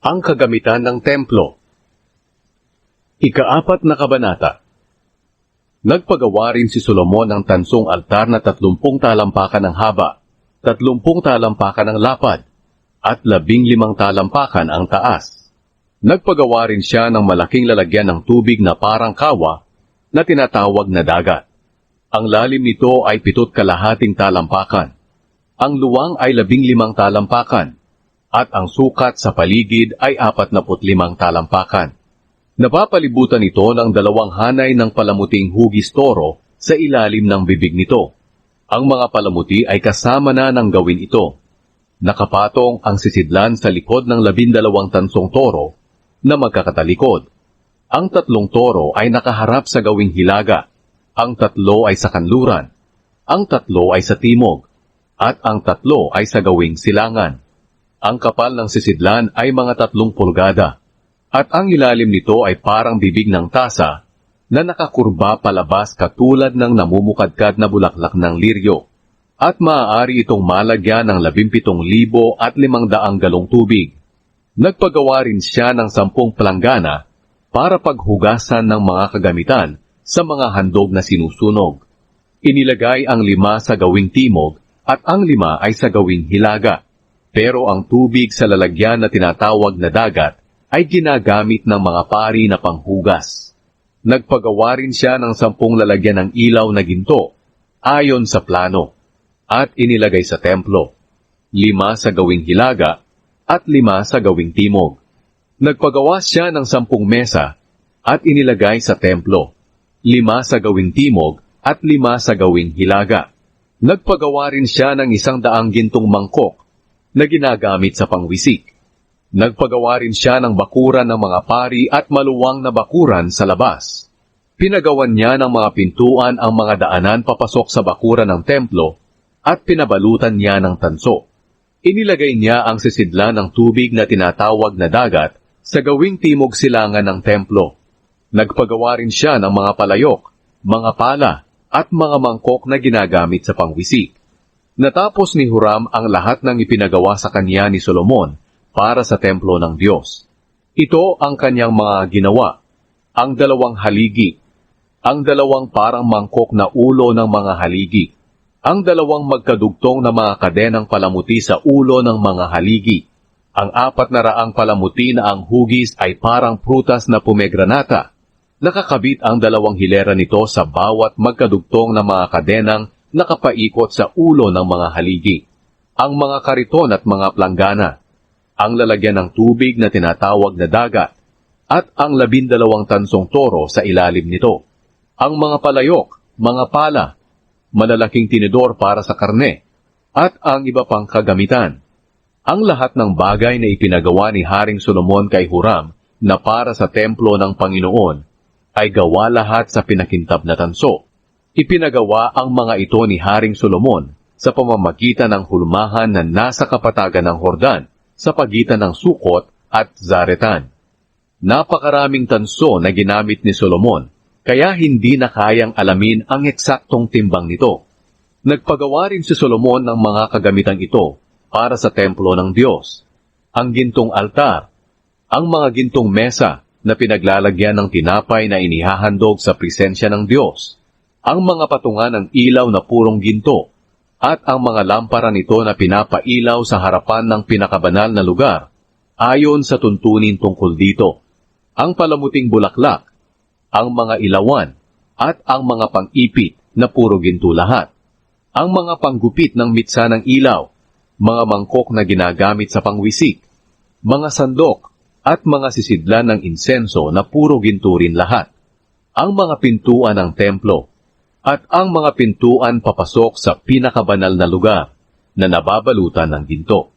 Ang kagamitan ng templo. Ika-4 na kabanata. Nagpagawa rin si Solomon ng tansong altar na 30 talampakan ng haba, 30 talampakan ng lapad, at 15 talampakan ang taas. Nagpagawa rin siya ng malaking lalagyan ng tubig na parang kawa na tinatawag na dagat. Ang lalim nito ay 7.5 talampakan. Ang luwang ay 15 talampakan. At ang sukat sa paligid ay 45 talampakan. Napapalibutan ito ng 2 hanay ng palamuting hugis toro sa ilalim ng bibig nito. Ang mga palamuti ay kasama na ng gawin ito. Nakapatong ang sisidlan sa likod ng 12 tansong toro na magkakatalikod. Ang 3 toro ay nakaharap sa gawing hilaga. Ang 3 ay sa kanluran. Ang 3 ay sa timog. At ang 3 ay sa gawing silangan. Ang kapal ng sisidlan ay mga 3 pulgada, at ang ilalim nito ay parang bibig ng tasa na nakakurba palabas katulad ng namumukadkad na bulaklak ng liryo, at maaari itong malagyan ng 17,500 galong tubig. Nagpagawa rin siya ng 10 planggana para paghugasan ng mga kagamitan sa mga handog na sinusunog. Inilagay ang 5 sa gawing timog at ang 5 ay sa gawing hilaga. Pero ang tubig sa lalagyan na tinatawag na dagat ay ginagamit ng mga pari na panghugas. Nagpagawa rin siya ng 10 lalagyan ng ilaw na ginto, ayon sa plano, at inilagay sa templo. 5 sa gawing hilaga at 5 sa gawing timog. Nagpagawa siya ng 10 mesa at inilagay sa templo. 5 sa gawing timog at 5 sa gawing hilaga. Nagpagawa rin siya ng 100 gintong mangkok na ginagamit sa pangwisik. Nagpagawa rin siya ng bakuran ng mga pari at maluwang na bakuran sa labas. Pinagawan niya ng mga pintuan ang mga daanan papasok sa bakuran ng templo at pinabalutan niya ng tanso. Inilagay niya ang sisidlan ng tubig na tinatawag na dagat sa gawing timog silangan ng templo. Nagpagawa rin siya ng mga palayok, mga pala, at mga mangkok na ginagamit sa pangwisik. Natapos ni Huram ang lahat ng ipinagawa sa kanya ni Solomon para sa templo ng Diyos. Ito ang kanyang mga ginawa: ang 2 haligi, ang 2 parang mangkok na ulo ng mga haligi, ang 2 magkadugtong na mga kadenang palamuti sa ulo ng mga haligi, ang 400 palamuti na ang hugis ay parang prutas na pomegranata. Nakakabit ang 2 hilera nito sa bawat magkadugtong na mga kadenang nakapaikot sa ulo ng mga haligi, ang mga kariton at mga planggana, ang lalagyan ng tubig na tinatawag na dagat, at ang 12 tansong toro sa ilalim nito, ang mga palayok, mga pala, malalaking tinidor para sa karne, at ang iba pang kagamitan. Ang lahat ng bagay na ipinagawa ni Haring Solomon kay Huram na para sa templo ng Panginoon ay gawa lahat sa pinakintab na tanso. Ipinagawa ang mga ito ni Haring Solomon sa pamamagitan ng hulmahan na nasa kapatagan ng Hordan, sa pagitan ng Sukot at Zaretan. Napakaraming tanso na ginamit ni Solomon, kaya hindi na kayang alamin ang eksaktong timbang nito. Nagpagawa rin si Solomon ng mga kagamitang ito para sa templo ng Diyos: ang gintong altar, ang mga gintong mesa na pinaglalagyan ng tinapay na inihahandog sa presensya ng Diyos, ang mga patungan ng ilaw na purong ginto, at ang mga lampara nito na pinapailaw sa harapan ng pinakabanal na lugar, ayon sa tuntunin tungkol dito, ang palamuting bulaklak, ang mga ilawan, at ang mga pang-ipit na puro ginto lahat, ang mga panggupit ng mitsa ng ilaw, mga mangkok na ginagamit sa pangwisik, mga sandok, at mga sisidlan ng insenso na puro ginto rin lahat, ang mga pintuan ng templo, at ang mga pintuan papasok sa pinakabanal na lugar na nababalutan ng ginto.